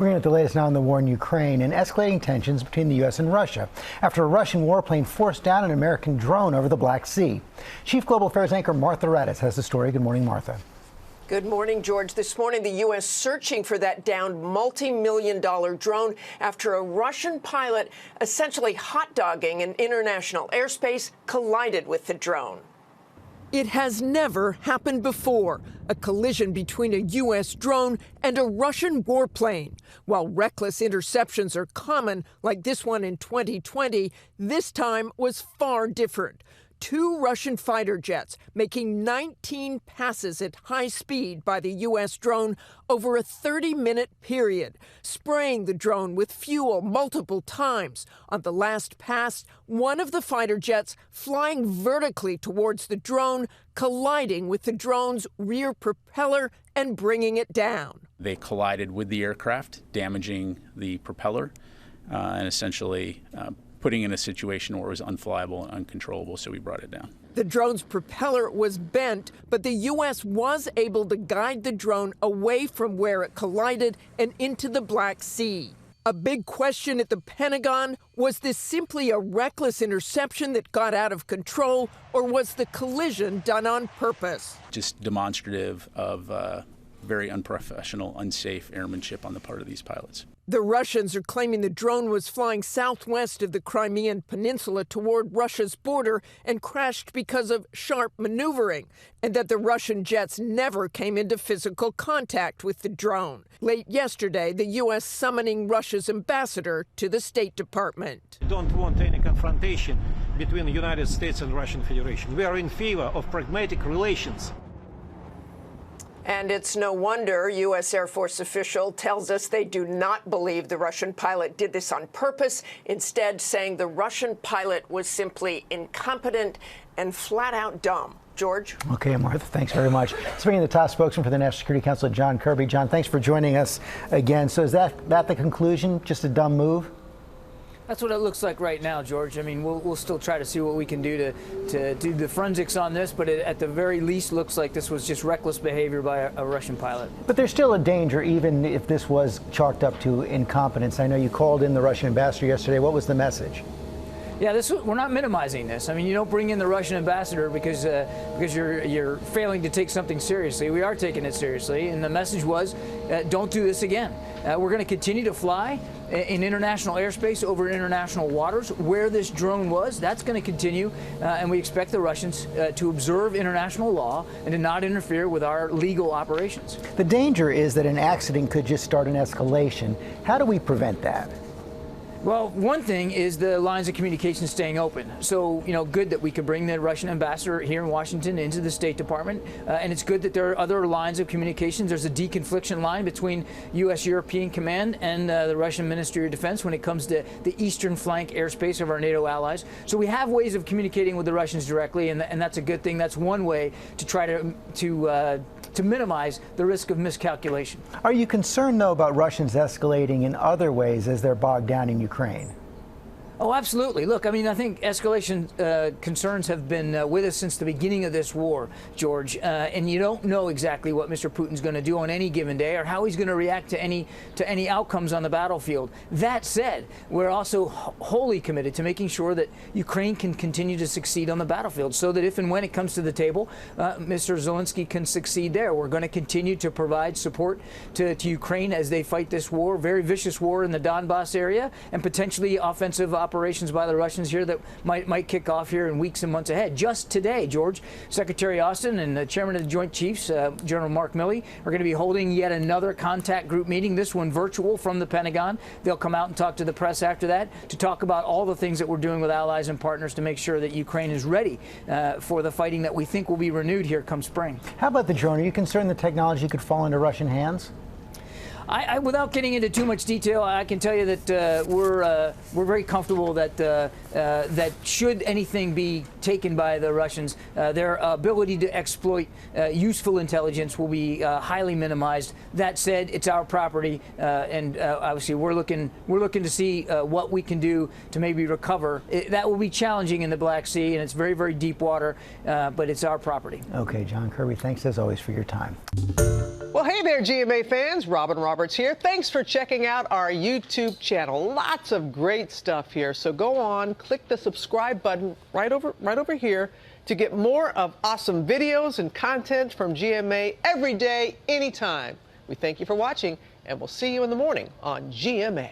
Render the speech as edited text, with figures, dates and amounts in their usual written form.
We're going to get the latest now on the war in Ukraine and escalating tensions between the U.S. and Russia after a Russian warplane forced down an American drone over the Black Sea. Chief Global Affairs anchor Martha Raddatz has the story. Good morning, Martha. Good morning, George. This morning, the U.S. searching for that downed multi-million-dollar drone after a Russian pilot, essentially hot-dogging in international airspace, collided with the drone. It has never happened before, a collision between a U.S. drone and a Russian warplane. While reckless interceptions are common, like this one in 2020, this time was far different. Two Russian fighter jets making 19 passes at high speed by the U.S. drone over a 30-minute period, spraying the drone with fuel multiple times. On the last pass, one of the fighter jets flying vertically towards the drone, colliding with the drone's rear propeller and bringing it down. They collided with the aircraft, damaging the propeller and essentially putting in a situation where it was unflyable and uncontrollable, so we brought it down. The drone's propeller was bent, but the U.S. was able to guide the drone away from where it collided and into the Black Sea. A big question at the Pentagon: was this simply a reckless interception that got out of control, or was the collision done on purpose? Just demonstrative of very unprofessional, unsafe airmanship on the part of these pilots. The Russians are claiming the drone was flying southwest of the Crimean Peninsula toward Russia's border and crashed because of sharp maneuvering, and that the Russian jets never came into physical contact with the drone. Late yesterday, the U.S. summoning Russia's ambassador to the State Department. We don't want any confrontation between the United States and Russian Federation. We are in favor of pragmatic relations. And it's no wonder U.S. Air Force official tells us they do not believe the Russian pilot did this on purpose, instead saying the Russian pilot was simply incompetent and flat out dumb. George? Okay, Martha, thanks very much. Speaking of the top spokesman for the National Security Council, John Kirby. John, thanks for joining us again. So is that the conclusion? Just a dumb move? That's what it looks like right now, George. I mean, we'll still try to see what we can do to do the forensics on this, but it, at the very least, looks like this was just reckless behavior by a Russian pilot. But there's still a danger, even if this was chalked up to incompetence. I know you called in the Russian ambassador yesterday. What was the message? Yeah, we're not minimizing this. I mean, you don't bring in the Russian ambassador because you're failing to take something seriously. We are taking it seriously, and the message was, don't do this again. We're going to continue to fly in international airspace over international waters where this drone was. That's going to continue, and we expect the Russians to observe international law and to not interfere with our legal operations. The danger is that an accident could just start an escalation. How do we prevent that? Well, one thing is the lines of communication staying open. So, good that we could bring the Russian ambassador here in Washington into the State Department. And it's good that there are other lines of communications. There's a deconfliction line between U.S. European Command and the Russian Ministry of Defense when it comes to the eastern flank airspace of our NATO allies. So we have ways of communicating with the Russians directly, and that's a good thing. That's one way to try to minimize the risk of miscalculation. Are you concerned, though, about Russians escalating in other ways as they're bogged down in Ukraine? Oh, absolutely. Look, I mean, I think escalation concerns have been with us since the beginning of this war, George. And you don't know exactly what Mr. Putin's going to do on any given day or how he's going to react to any outcomes on the battlefield. That said, we're also wholly committed to making sure that Ukraine can continue to succeed on the battlefield so that if and when it comes to the table, Mr. Zelensky can succeed there. We're going to continue to provide support to Ukraine as they fight this war, very vicious war in the Donbass area, and potentially offensive operations by the Russians here that might kick off here in weeks and months ahead. Just today, George, Secretary Austin and the Chairman of the Joint Chiefs, General Mark Milley, are going to be holding yet another contact group meeting, this one virtual from the Pentagon. They'll come out and talk to the press after that to talk about all the things that we're doing with allies and partners to make sure that Ukraine is ready for the fighting that we think will be renewed here come spring. How about the drone? Are you concerned the technology could fall into Russian hands? Without getting into too much detail, I can tell you that we're very comfortable that that should anything be taken by the Russians, their ability to exploit useful intelligence will be highly minimized. That said, it's our property, and obviously we're looking to see what we can do to maybe recover. That will be challenging in the Black Sea, and it's very, very deep water, but it's our property. Okay, John Kirby, thanks as always for your time. Well, Well, hey there, GMA fans. Robin Roberts here. Thanks for checking out our YouTube channel. Lots of great stuff here. So go on, click the subscribe button right over here to get more of awesome videos and content from GMA every day, anytime. We thank you for watching, and we'll see you in the morning on GMA.